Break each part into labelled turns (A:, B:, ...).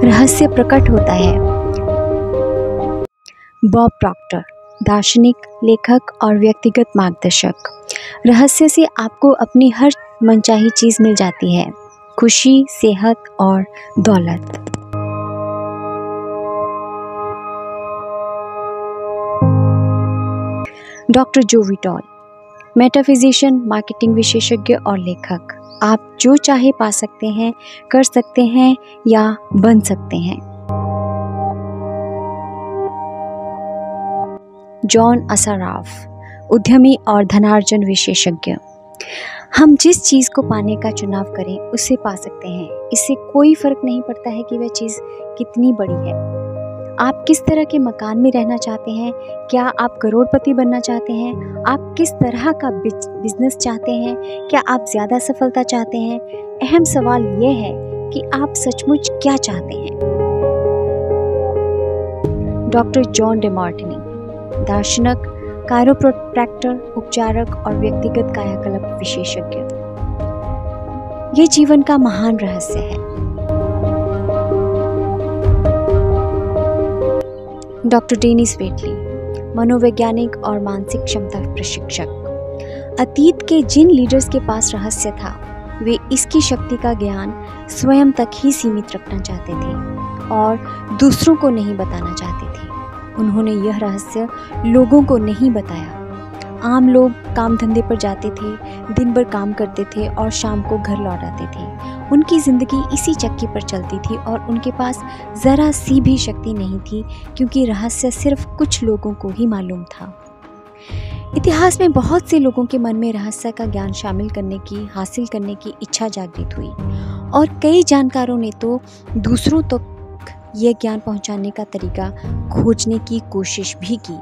A: रहस्य प्रकट होता है। बॉब प्रॉक्टर, दार्शनिक, लेखक और व्यक्तिगत मार्गदर्शक। रहस्य से आपको अपनी हर मनचाही चीज़ मिल जाती है, खुशी, सेहत और दौलत। डॉक्टर जो विटॉल, मेटाफिजिशियन, मार्केटिंग विशेषज्ञ और लेखक। आप जो चाहे पा सकते हैं, कर सकते हैं या बन सकते हैं। जॉन असराफ, उद्यमी और धनार्जन विशेषज्ञ। हम जिस चीज़ को पाने का चुनाव करें उसे पा सकते हैं। इससे कोई फर्क नहीं पड़ता है कि वह चीज़ कितनी बड़ी है। आप किस तरह के मकान में रहना चाहते हैं? क्या आप करोड़पति बनना चाहते हैं? आप किस तरह का बिजनेस चाहते हैं? क्या आप ज़्यादा सफलता चाहते हैं? अहम सवाल यह है कि आप सचमुच क्या चाहते हैं। डॉक्टर जॉन डेमार्टिनी, दार्शनिक, कायरोप्रैक्टर, उपचारक और व्यक्तिगत कायाकल्प विशेषज्ञ। ये जीवन का महान रहस्य है। डॉक्टर डेनिस वेटली, मनोवैज्ञानिक और मानसिक क्षमता प्रशिक्षक। अतीत के जिन लीडर्स के पास रहस्य था, वे इसकी शक्ति का ज्ञान स्वयं तक ही सीमित रखना चाहते थे और दूसरों को नहीं बताना चाहते थे। उन्होंने यह रहस्य लोगों को नहीं बताया। आम लोग काम धंधे पर जाते थे, दिन भर काम करते थे और शाम को घर लौट आते थे। उनकी ज़िंदगी इसी चक्की पर चलती थी और उनके पास ज़रा सी भी शक्ति नहीं थी, क्योंकि रहस्य सिर्फ कुछ लोगों को ही मालूम था। इतिहास में बहुत से लोगों के मन में रहस्य का ज्ञान हासिल करने की इच्छा जागृत हुई और कई जानकारों ने तो दूसरों तक यह ज्ञान पहुंचाने का तरीका खोजने की कोशिश भी की।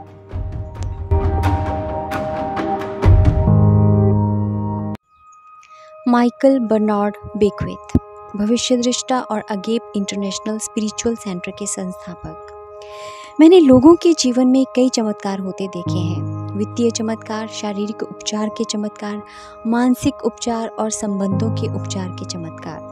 A: माइकल बर्नार्ड बेक्वेथ, भविष्यदृष्टा और अगेप इंटरनेशनल स्पिरिचुअल सेंटर के संस्थापक। मैंने लोगों के जीवन में कई चमत्कार होते देखे हैं। वित्तीय चमत्कार, शारीरिक उपचार के चमत्कार, मानसिक उपचार और संबंधों के उपचार के चमत्कार।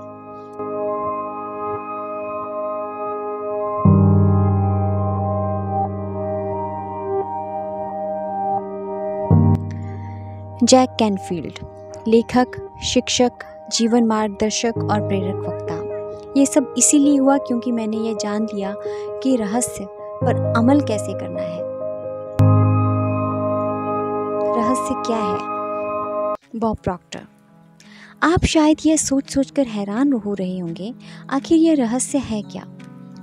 A: जैक कैनफील्ड, लेखक, शिक्षक, जीवन मार्गदर्शक और प्रेरक वक्ता। ये सब इसीलिए हुआ क्योंकि मैंने ये जान लिया कि रहस्य पर अमल कैसे करना है। रहस्य क्या है? Bob Procter. आप शायद यह सोच कर हैरान हो रहे होंगे, आखिर यह रहस्य है क्या?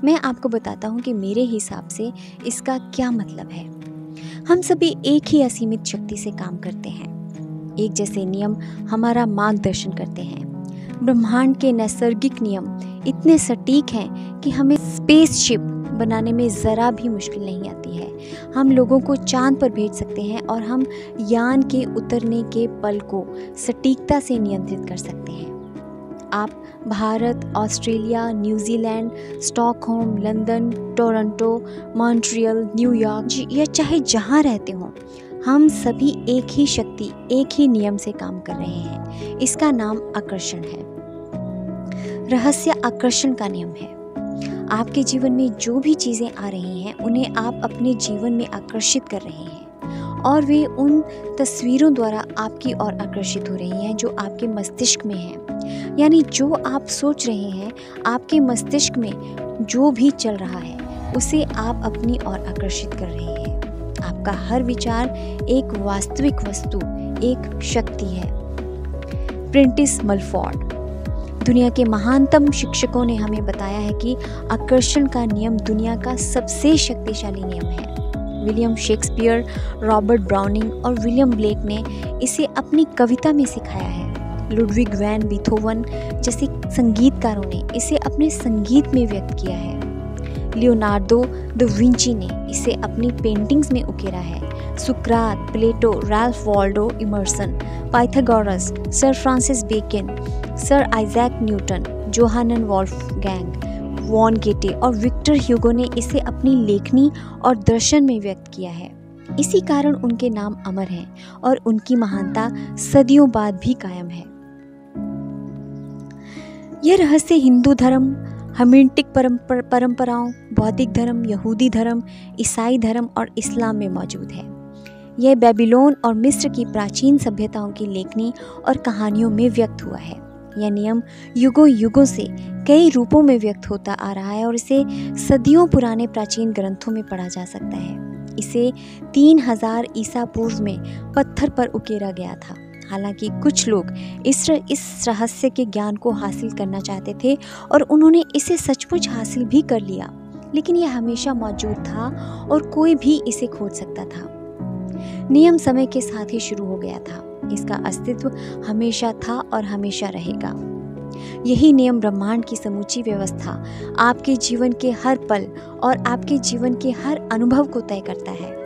A: मैं आपको बताता हूँ कि मेरे हिसाब से इसका क्या मतलब है। हम सभी एक ही असीमित शक्ति से काम करते हैं। एक जैसे नियम हमारा मार्गदर्शन करते हैं। ब्रह्मांड के नैसर्गिक नियम इतने सटीक हैं कि हमें स्पेसशिप बनाने में ज़रा भी मुश्किल नहीं आती है। हम लोगों को चांद पर भेज सकते हैं और हम यान के उतरने के पल को सटीकता से नियंत्रित कर सकते हैं। आप Bharat, Australia, New Zealand, Stockholm, London, Toronto, Montreal, New York या चाहे जहाँ रहते हों, हम सभी एक ही शक्ति, एक ही नियम से काम कर रहे हैं। इसका नाम आकर्षण है। रहस्य आकर्षण का नियम है। आपके जीवन में जो भी चीज़ें आ रही हैं, उन्हें आप अपने जीवन में आकर्षित कर रहे हैं और वे उन तस्वीरों द्वारा आपकी ओर आकर्षित हो रही हैं जो आपके मस्तिष्क में हैं। यानी जो आप सोच रहे हैं, आपके मस्तिष्क में जो भी चल रहा है, उसे आप अपनी ओर आकर्षित कर रहे हैं। आपका हर विचार एक वास्तविक वस्तु, एक शक्ति है। प्रेंटिस मलफोर्ड, दुनिया के महानतम शिक्षकों ने हमें बताया है कि आकर्षण का नियम दुनिया का सबसे शक्तिशाली नियम है। विलियम शेक्सपियर, रॉबर्ट ब्राउनिंग और विलियम ब्लेक ने इसे अपनी कविता में सिखाया है। लुडविग वैन बीथोवन जैसे संगीतकारों ने इसे अपने संगीत में व्यक्त किया है। लियोनार्डो द विंची ने इसे अपनी पेंटिंग्स में उकेरा है। सुकरात, Plato, Ralph Waldo Emerson, Pythagoras, sir Francis Bacon, sir Isaac Newton, Johann Wolfgang von Goethe और विक्टर ह्यूगो ने इसे अपनी लेखनी और दर्शन में व्यक्त किया है। इसी कारण उनके नाम अमर हैं और उनकी महानता सदियों बाद भी कायम है। यह रहस्य हिंदू धर्म, हर्मेनेटिक परंपराओं, बौद्धिक धर्म, यहूदी धर्म, ईसाई धर्म और इस्लाम में मौजूद है। यह बेबीलोन और मिस्र की प्राचीन सभ्यताओं की लेखनी और कहानियों में व्यक्त हुआ है। यह नियम युगों युगों से कई रूपों में व्यक्त होता आ रहा है और इसे सदियों पुराने प्राचीन ग्रंथों में पढ़ा जा सकता है। इसे 3000 ईसा पूर्व में पत्थर पर उकेरा गया था। हालांकि कुछ लोग इस रहस्य के ज्ञान को हासिल करना चाहते थे और उन्होंने इसे सचमुच हासिल भी कर लिया, लेकिन यह हमेशा मौजूद था और कोई भी इसे खोज सकता था। नियम समय के साथ ही शुरू हो गया था। इसका अस्तित्व हमेशा था और हमेशा रहेगा। यही नियम ब्रह्मांड की समूची व्यवस्था, आपके जीवन के हर पल और आपके जीवन के हर अनुभव को तय करता है।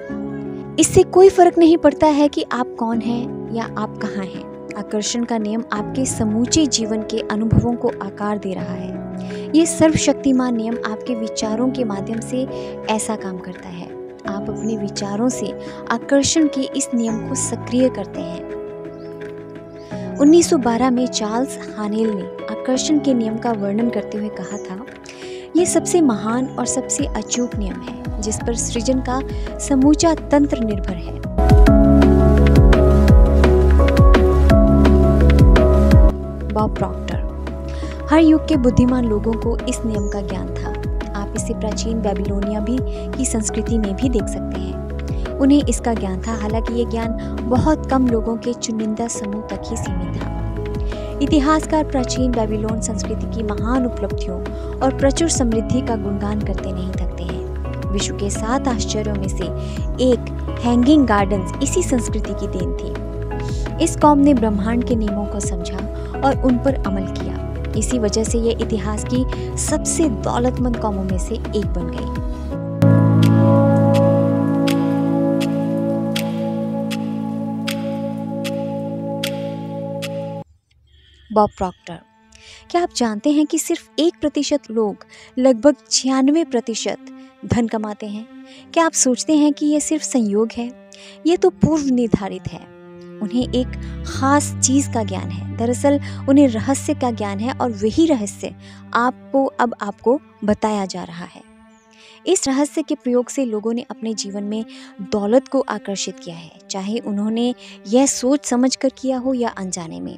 A: इससे कोई फर्क नहीं पड़ता है कि आप कौन हैं या आप कहाँ हैं। आकर्षण का नियम आपके समूचे जीवन के अनुभवों को आकार दे रहा है। ये सर्वशक्तिमान नियम आपके विचारों के माध्यम से ऐसा काम करता है। आप अपने विचारों से आकर्षण के इस नियम को सक्रिय करते हैं। 1912 में चार्ल्स हानेल ने आकर्षण के नियम का वर्णन करते हुए कहा था, यह सबसे महान और सबसे अचूक नियम है जिस पर सृजन का समूचा तंत्र निर्भर है। Bob Procter. हर युग के बुद्धिमान लोगों को इस नियम का ज्ञान था। आप इसे प्राचीन बेबीलोनिया की संस्कृति में भी देख सकते हैं। उन्हें इसका ज्ञान था, हालांकि ये ज्ञान बहुत कम लोगों के चुनिंदा समूह तक ही सीमित था। इतिहासकार प्राचीन बेबीलोन संस्कृति की महान उपलब्धियों और प्रचुर समृद्धि का गुणगान करते नहीं थकते हैं। विश्व के 7 आश्चर्यों में से एक हैंगिंग गार्डन्स इसी संस्कृति की देन थी। इस कौम ने ब्रह्मांड के नियमों को समझा और उन पर अमल किया। इसी वजह से ये इतिहास की सबसे दौलतमंद कौमों में से एक बन गई। Bob Procter. क्या आप जानते हैं कि सिर्फ 1% लोग लगभग 96% धन कमाते हैं? क्या आप सोचते हैं कि यह सिर्फ संयोग है? यह तो पूर्व निर्धारित है। उन्हें एक खास चीज का ज्ञान है। दरअसल उन्हें रहस्य का ज्ञान है और वही रहस्य आपको बताया जा रहा है। इस रहस्य के प्रयोग से लोगों ने अपने जीवन में दौलत को आकर्षित किया है, चाहे उन्होंने यह सोच समझ कर किया हो या अनजाने में।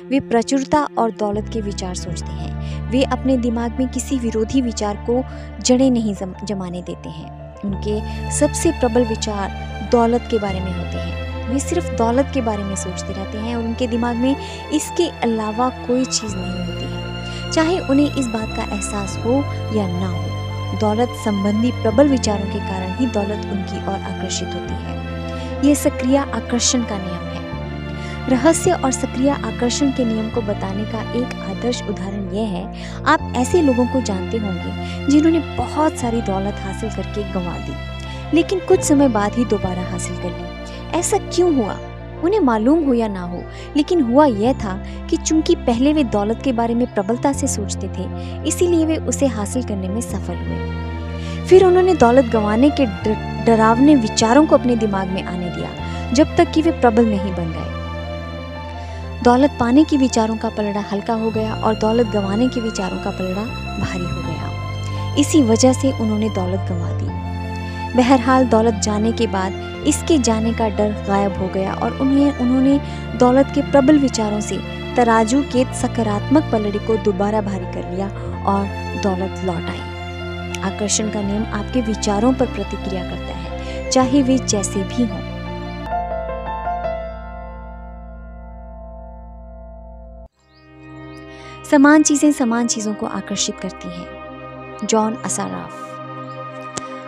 A: वे प्रचुरता और दौलत के विचार सोचते हैं। वे अपने दिमाग में किसी विरोधी विचार को जड़ें नहीं जमाने देते हैं। उनके सबसे प्रबल विचार दौलत के बारे में होते हैं। वे सिर्फ दौलत के बारे में सोचते रहते हैं और उनके दिमाग में इसके अलावा कोई चीज़ नहीं होती है, चाहे उन्हें इस बात का एहसास हो या ना हो। दौलत संबंधी प्रबल विचारों के कारण ही दौलत उनकी ओर आकर्षित होती है। ये सक्रिय आकर्षण का नियम है। रहस्य और सक्रिय आकर्षण के नियम को बताने का एक आदर्श उदाहरण यह है, आप ऐसे लोगों को जानते होंगे जिन्होंने बहुत सारी दौलत हासिल करके गंवा दी, लेकिन कुछ समय बाद ही दोबारा हासिल कर ली। ऐसा क्यों हुआ? उन्हें मालूम हो या ना हो, लेकिन हुआ यह था कि चूंकि पहले वे दौलत के बारे में प्रबलता से सोचते थे, इसीलिए वे उसे हासिल करने में सफल हुए। फिर उन्होंने दौलत गंवाने के डरावने विचारों को अपने दिमाग में आने दिया, जब तक कि वे प्रबल नहीं बन गए। दौलत पाने के विचारों का पलड़ा हल्का हो गया और दौलत गंवाने के विचारों का पलड़ा भारी हो गया। इसी वजह से उन्होंने दौलत गंवा दी। बहरहाल दौलत जाने के बाद इसके जाने का डर गायब हो गया और उन्होंने दौलत के प्रबल विचारों से तराजू के सकारात्मक पलड़े को दोबारा भारी कर लिया और दौलत लौट आई। आकर्षण का नियम आपके विचारों पर प्रतिक्रिया करता है, चाहे वे जैसे भी हों। समान चीजें समान चीजों को आकर्षित करती हैं। जॉन असाराफ।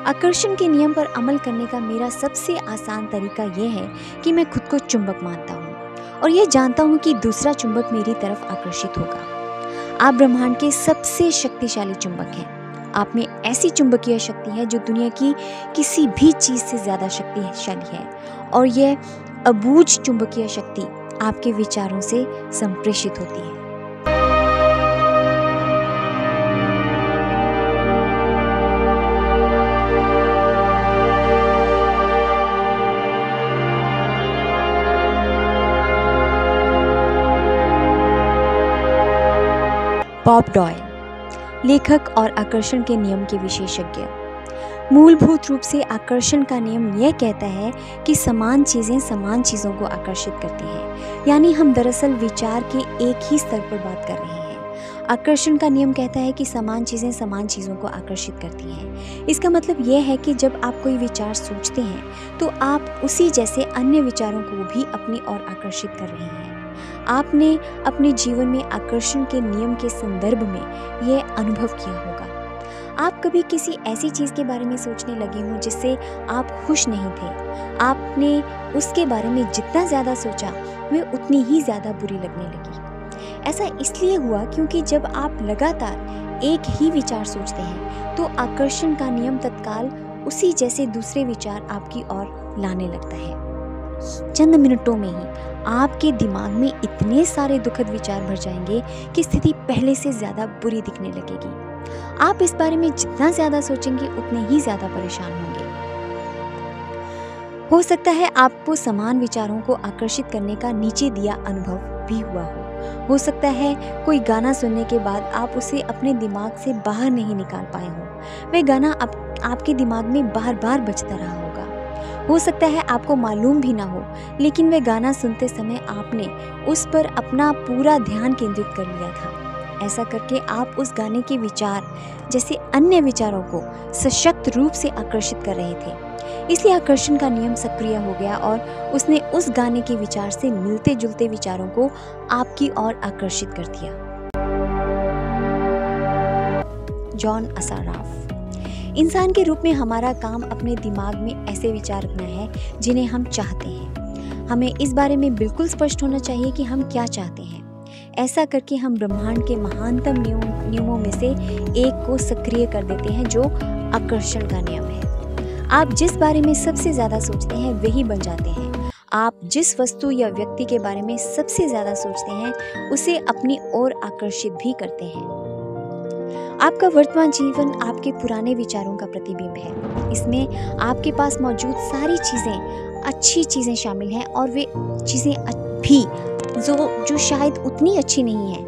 A: आकर्षण के नियम पर अमल करने का मेरा सबसे आसान तरीका यह है कि मैं खुद को चुंबक मानता हूँ और यह जानता हूँ कि दूसरा चुंबक मेरी तरफ आकर्षित होगा। आप ब्रह्मांड के सबसे शक्तिशाली चुंबक हैं। आप में ऐसी चुंबकीय शक्ति है जो दुनिया की किसी भी चीज से ज्यादा शक्तिशाली है और यह अबूझ चुंबकीय शक्ति आपके विचारों से संप्रेषित होती है। Bob Doyle. लेखक और आकर्षण के नियम के विशेषज्ञ। मूलभूत रूप से आकर्षण का नियम यह कहता है कि समान चीज़ें समान चीज़ों को आकर्षित करती हैं, यानी हम दरअसल विचार के एक ही स्तर पर बात कर रहे हैं। आकर्षण का नियम कहता है कि समान चीज़ें समान चीज़ों को आकर्षित करती हैं। इसका मतलब यह है कि जब आप कोई विचार सोचते हैं तो आप उसी जैसे अन्य विचारों को भी अपनी ओर आकर्षित कर रहे हैं। आपने अपने जीवन में आकर्षण के नियम के संदर्भ में यह अनुभव किया होगा। आप कभी किसी ऐसी चीज़ के बारे में सोचने लगे हों जिससे आप खुश नहीं थे। आपने उसके बारे में जितना ज़्यादा सोचा वह उतनी ही ज़्यादा बुरी लगने लगी। ऐसा इसलिए हुआ क्योंकि जब आप लगातार एक ही विचार सोचते हैं तो आकर्षण का नियम तत्काल उसी जैसे दूसरे विचार आपकी ओर लाने लगता है। चंद मिनटों में ही आपके दिमाग में इतने सारे दुखद विचार भर जाएंगे कि स्थिति पहले से ज़्यादा बुरी दिखने लगेगी। आप इस बारे में जितना ज़्यादा सोचेंगे उतने ही ज़्यादा परेशान होंगे। हो सकता है आपको समान विचारों को आकर्षित करने का नीचे दिया अनुभव भी हुआ हो सकता है कोई गाना सुनने के बाद आप उसे अपने दिमाग से बाहर नहीं निकाल पाए हो। वह गाना आपके दिमाग में बार बार बजता रहा होगा। हो सकता है आपको मालूम भी ना हो, लेकिन वह गाना सुनते समय आपने उस पर अपना पूरा ध्यान केंद्रित कर लिया था। ऐसा करके आप उस गाने के विचार जैसे अन्य विचारों को सशक्त रूप से आकर्षित कर रहे थे। इसलिए आकर्षण का नियम सक्रिय हो गया और उसने उस गाने के विचार से मिलते जुलते विचारों को आपकी ओर आकर्षित कर दिया। जॉन असाराफ। इंसान के रूप में हमारा काम अपने दिमाग में ऐसे विचार रखना है जिन्हें हम चाहते हैं। हमें इस बारे में बिल्कुल स्पष्ट होना चाहिए कि हम क्या चाहते हैं। ऐसा करके हम ब्रह्मांड के महानतम नियमों में से एक को सक्रिय कर देते हैं, जो आकर्षण का नियम है। आप जिस बारे में सबसे ज़्यादा सोचते हैं वही बन जाते हैं। आप जिस वस्तु या व्यक्ति के बारे में सबसे ज़्यादा सोचते हैं उसे अपनी ओर आकर्षित भी करते हैं। आपका वर्तमान जीवन आपके पुराने विचारों का प्रतिबिंब है। इसमें आपके पास मौजूद सारी चीज़ें, अच्छी चीज़ें शामिल हैं और वे चीज़ें भी जो शायद उतनी अच्छी नहीं है,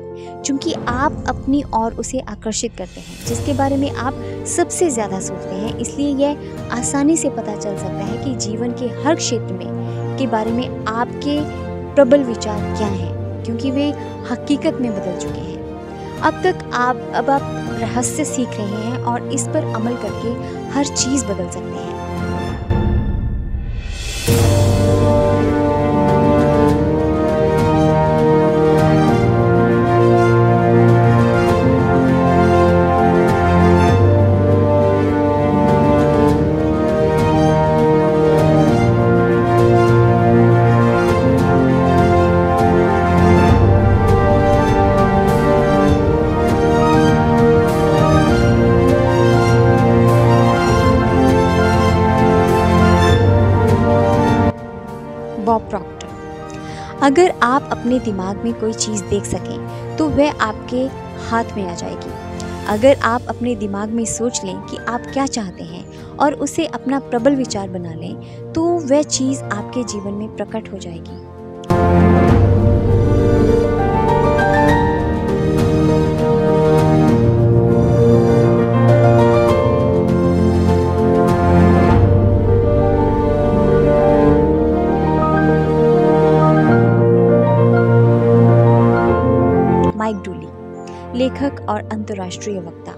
A: क्योंकि आप अपनी ओर उसे आकर्षित करते हैं जिसके बारे में आप सबसे ज़्यादा सोचते हैं। इसलिए यह आसानी से पता चल सकता है कि जीवन के हर क्षेत्र में के बारे में आपके प्रबल विचार क्या हैं, क्योंकि वे हकीकत में बदल चुके हैं। अब आप रहस्य सीख रहे हैं और इस पर अमल करके हर चीज़ बदल सकते हैं। Bob Proctor. अगर आप अपने दिमाग में कोई चीज़ देख सकें तो वह आपके हाथ में आ जाएगी। अगर आप अपने दिमाग में सोच लें कि आप क्या चाहते हैं और उसे अपना प्रबल विचार बना लें तो वह चीज़ आपके जीवन में प्रकट हो जाएगी। माइक डूली, लेखक और अंतर्राष्ट्रीय वक्ता।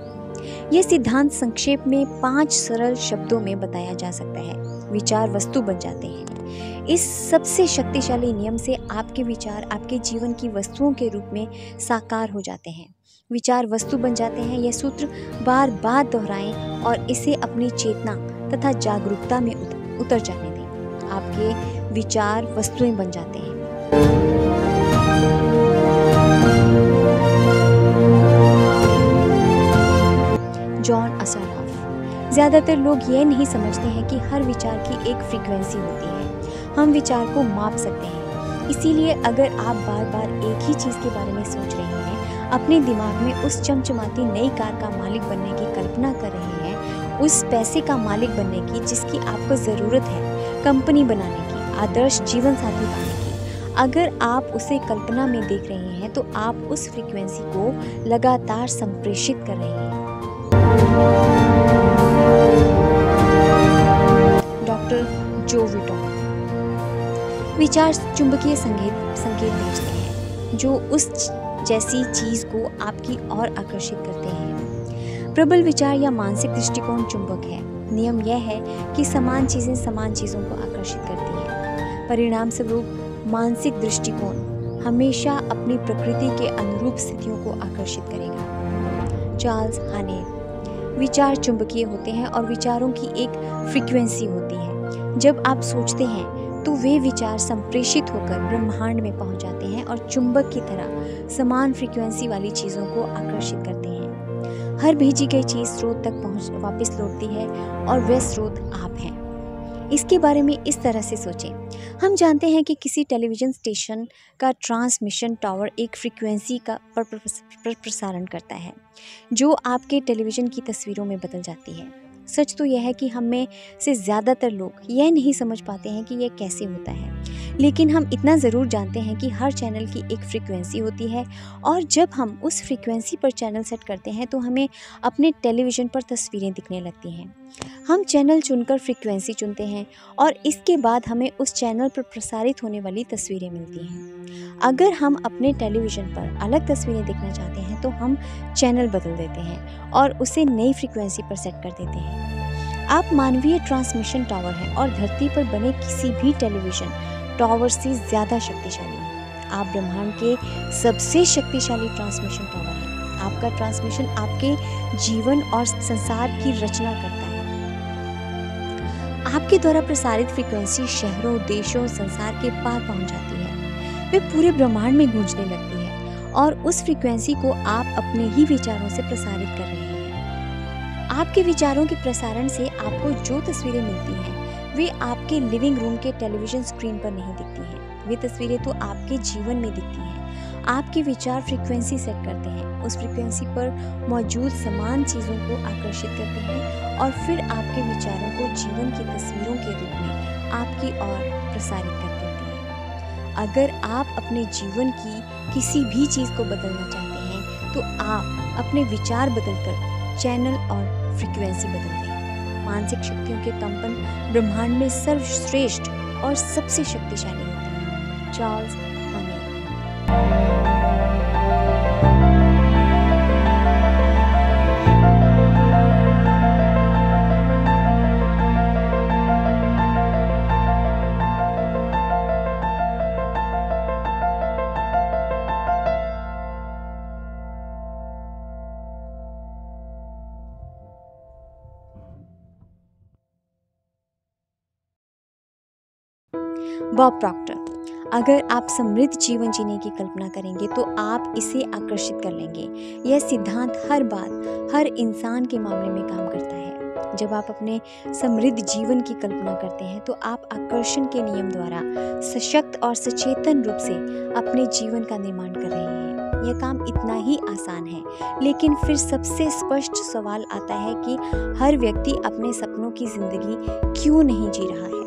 A: यह सिद्धांत संक्षेप में 5 सरल शब्दों में बताया जा सकता है। विचार वस्तु बन जाते हैं। इस सबसे शक्तिशाली नियम से आपके विचार आपके जीवन की वस्तुओं के रूप में साकार हो जाते हैं। विचार वस्तु बन जाते हैं। यह सूत्र बार बार दोहराएं और इसे अपनी चेतना तथा जागरूकता में उतर जाने दें। आपके विचार वस्तुएं बन जाते हैं। जॉन असाराफ। ज़्यादातर लोग ये नहीं समझते हैं कि हर विचार की एक फ्रीक्वेंसी होती है। हम विचार को माप सकते हैं। इसीलिए अगर आप बार बार एक ही चीज़ के बारे में सोच रहे हैं, अपने दिमाग में उस चमचमाती नई कार का मालिक बनने की कल्पना कर रहे हैं, उस पैसे का मालिक बनने की जिसकी आपको ज़रूरत है, कंपनी बनाने की, आदर्श जीवन साथी पाने की, अगर आप उसे कल्पना में देख रहे हैं तो आप उस फ्रीक्वेंसी को लगातार संप्रेषित कर रहे हैं। डॉक्टर जो विटो विचार चुंबकीय संकेत भेजते हैं जो उस जैसी चीज को आपकी ओर आकर्षित करते हैं। प्रबल विचार या मानसिक दृष्टिकोण चुंबक है। नियम यह है कि समान चीजें समान चीजों को आकर्षित करती हैं। परिणाम स्वरूप मानसिक दृष्टिकोण हमेशा अपनी प्रकृति के अनुरूप स्थितियों को आकर्षित करेगा। चार्ल्स हानेल विचार चुंबकीय होते हैं और विचारों की एक फ्रीक्वेंसी होती है। जब आप सोचते हैं तो वे विचार संप्रेषित होकर ब्रह्मांड में पहुंच जाते हैं और चुंबक की तरह समान फ्रीक्वेंसी वाली चीज़ों को आकर्षित करते हैं। हर भेजी गई चीज़ स्रोत तक वापस लौटती है और वह स्रोत आप हैं। इसके बारे में इस तरह से सोचें। हम जानते हैं कि किसी टेलीविज़न स्टेशन का ट्रांसमिशन टावर एक फ्रीक्वेंसी का प्रसारण करता है जो आपके टेलीविज़न की तस्वीरों में बदल जाती है। सच तो यह है कि हम में से ज़्यादातर लोग यह नहीं समझ पाते हैं कि यह कैसे होता है, लेकिन हम इतना ज़रूर जानते हैं कि हर चैनल की एक फ्रीक्वेंसी होती है और जब हम उस फ्रीक्वेंसी पर चैनल सेट करते हैं तो हमें अपने टेलीविज़न पर तस्वीरें दिखने लगती हैं। हम चैनल चुनकर फ्रीक्वेंसी चुनते हैं और इसके बाद हमें उस चैनल पर प्रसारित होने वाली तस्वीरें मिलती हैं। अगर हम अपने टेलीविज़न पर अलग तस्वीरें देखना चाहते हैं तो हम चैनल बदल देते हैं और उसे नई फ्रीक्वेंसी पर सेट कर देते हैं। आप मानवीय ट्रांसमिशन टावर हैं और धरती पर बने किसी भी टेलीविज़न टावर से ज़्यादा शक्तिशाली हैं। आप ब्रह्मांड के सबसे शक्तिशाली ट्रांसमिशन टावर हैं। आपका ट्रांसमिशन आपके जीवन और संसार की रचना करता है। आपके द्वारा प्रसारित फ्रीक्वेंसी शहरों, देशों, संसार के पार पहुंच जाती है। वे पूरे ब्रह्मांड में गूंजने लगती है और उस फ्रीक्वेंसी को आप अपने ही विचारों से प्रसारित कर रहे हैं। आपके विचारों के प्रसारण से आपको जो तस्वीरें मिलती हैं वे आपके लिविंग रूम के टेलीविज़न स्क्रीन पर नहीं दिखती हैं। वे तस्वीरें तो आपके जीवन में दिखती हैं। आपके विचार फ्रीक्वेंसी सेट करते हैं, उस फ्रीक्वेंसी पर मौजूद समान चीज़ों को आकर्षित करते हैं और फिर आपके विचारों को जीवन की तस्वीरों के रूप में आपकी ओर प्रसारित कर देते हैं। अगर आप अपने जीवन की किसी भी चीज़ को बदलना चाहते हैं तो आप अपने विचार बदलकर चैनल और फ्रीक्वेंसी बदल दें। मानसिक शक्तियों के कंपन ब्रह्मांड में सर्वश्रेष्ठ और सबसे शक्तिशाली होते हैं। Charles Haanel. Bob Proctor. अगर आप समृद्ध जीवन जीने की कल्पना करेंगे तो आप इसे आकर्षित कर लेंगे। यह सिद्धांत हर बात, हर इंसान के मामले में काम करता है। जब आप अपने समृद्ध जीवन की कल्पना करते हैं तो आप आकर्षण के नियम द्वारा सशक्त और सचेतन रूप से अपने जीवन का निर्माण कर रहे हैं। यह काम इतना ही आसान है, लेकिन फिर सबसे स्पष्ट सवाल आता है कि हर व्यक्ति अपने सपनों की जिंदगी क्यों नहीं जी रहा है।